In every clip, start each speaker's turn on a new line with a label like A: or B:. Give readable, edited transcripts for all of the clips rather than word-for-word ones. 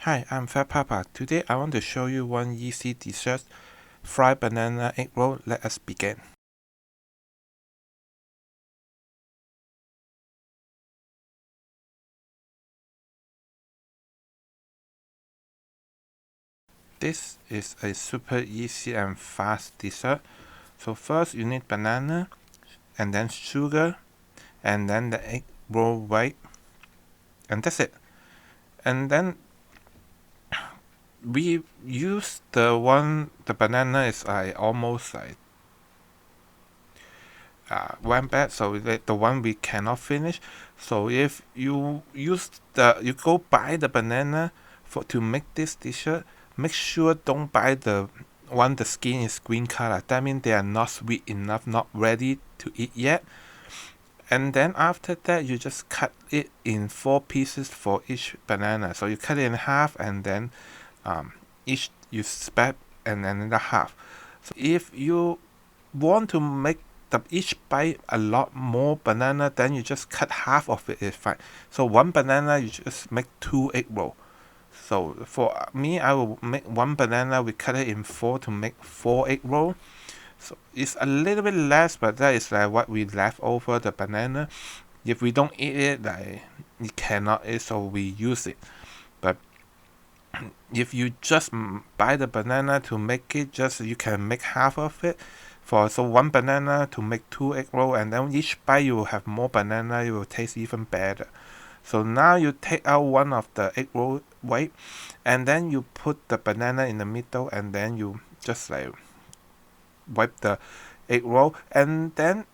A: Hi, I'm Fat Papa. Today I want to show you one easy dessert, fried banana egg roll. Let us begin. This is a super easy and fast dessert. So first you need banana, and then sugar, and then the egg roll white, and that's it. And then we use the banana is almost one bag, so the one we cannot finish. So if you you go buy the banana to make this dessert, make sure don't buy the one the skin is green color. That means they are not sweet enough, not ready to eat yet. And then after that, you just cut it in 4 pieces for each banana. So you cut it in half, and then each you split and then in the half. So if you want to make each bite a lot more banana, then you just cut half of it is fine. So one banana you just make 2 egg roll. So for me, I will make one banana, we cut it in 4 to make 4 egg roll. So it's a little bit less, but that is like what we left over the banana. If we don't eat it, like we cannot eat, so we use it. But if you just buy the banana to make it, just you can make half of it. So one banana to make 2 egg roll, and then each bite you will have more banana, it will taste even better. So now you take out one of the egg roll white, and then you put the banana in the middle, and then you just like wipe the egg roll. And then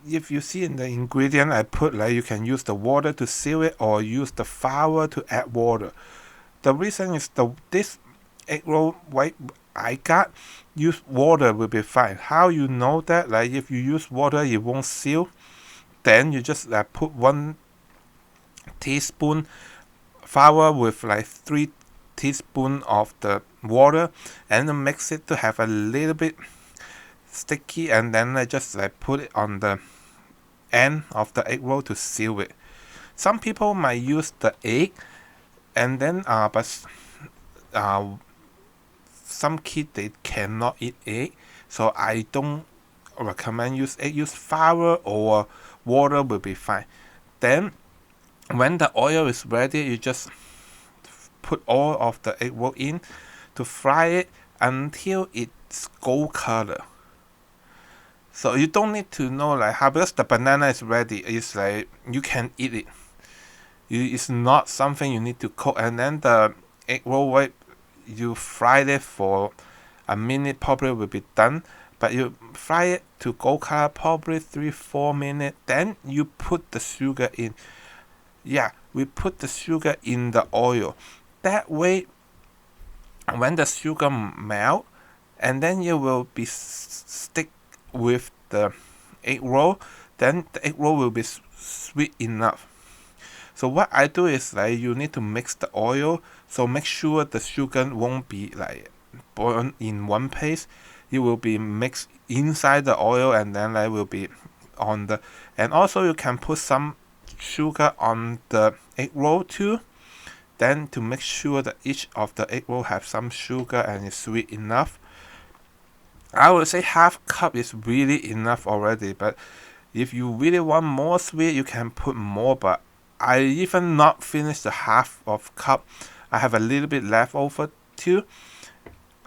A: if you see in the ingredient I put, like you can use the water to seal it or use the flour to add water. The reason is this egg roll white I got, use water will be fine. How you know that? Like if you use water it won't seal, then you just put 1 teaspoon flour with like 3 teaspoons of the water, and then mix it to have a little bit sticky, and then I just put it on the end of the egg roll to seal it. Some people might use the egg, and then but some kids they cannot eat egg, so I don't recommend use egg. Use flour or water will be fine. Then when the oil is ready, you just put all of the egg roll in to fry it until it's gold color. So you don't need to know like how, because the banana is ready. It's like you can eat it. It's not something you need to cook. And then the egg roll white, you fry it for a minute, probably will be done. But you fry it to gold color, probably 3-4 minutes. Then you put the sugar in. Yeah, we put the sugar in the oil. That way, when the sugar melt, and then you will be stick with the egg roll, then the egg roll will be sweet enough. So what I do is like you need to mix the oil, so make sure the sugar won't be like boiled in one place. It will be mixed inside the oil, and then will be on the, and also you can put some sugar on the egg roll too, then to make sure that each of the egg roll have some sugar and is sweet enough. I would say half cup is really enough already, but if you really want more sweet, you can put more. But I even not finished the half of cup. I have a little bit left over too.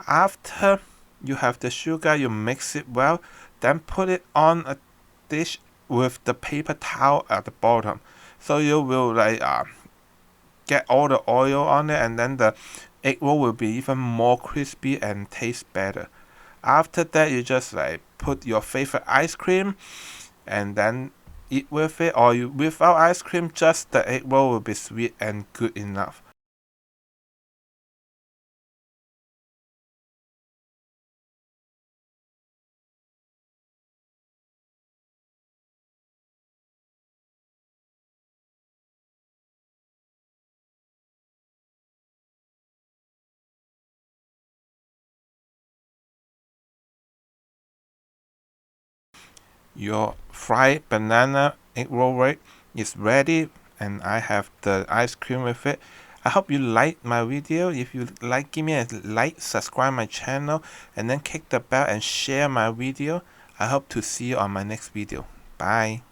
A: After you have the sugar, you mix it well, then put it on a dish with the paper towel at the bottom. So you will get all the oil on it, and then the egg roll will be even more crispy and taste better. After that, you just put your favorite ice cream and then eat with it, or you without ice cream, just the egg roll will be sweet and good enough. Your fried banana egg roll right is ready, and I have the ice cream with it. I hope you like my video. If you like, give me a like, subscribe my channel, and then click the bell and share my video. I hope to see you on my next video. Bye.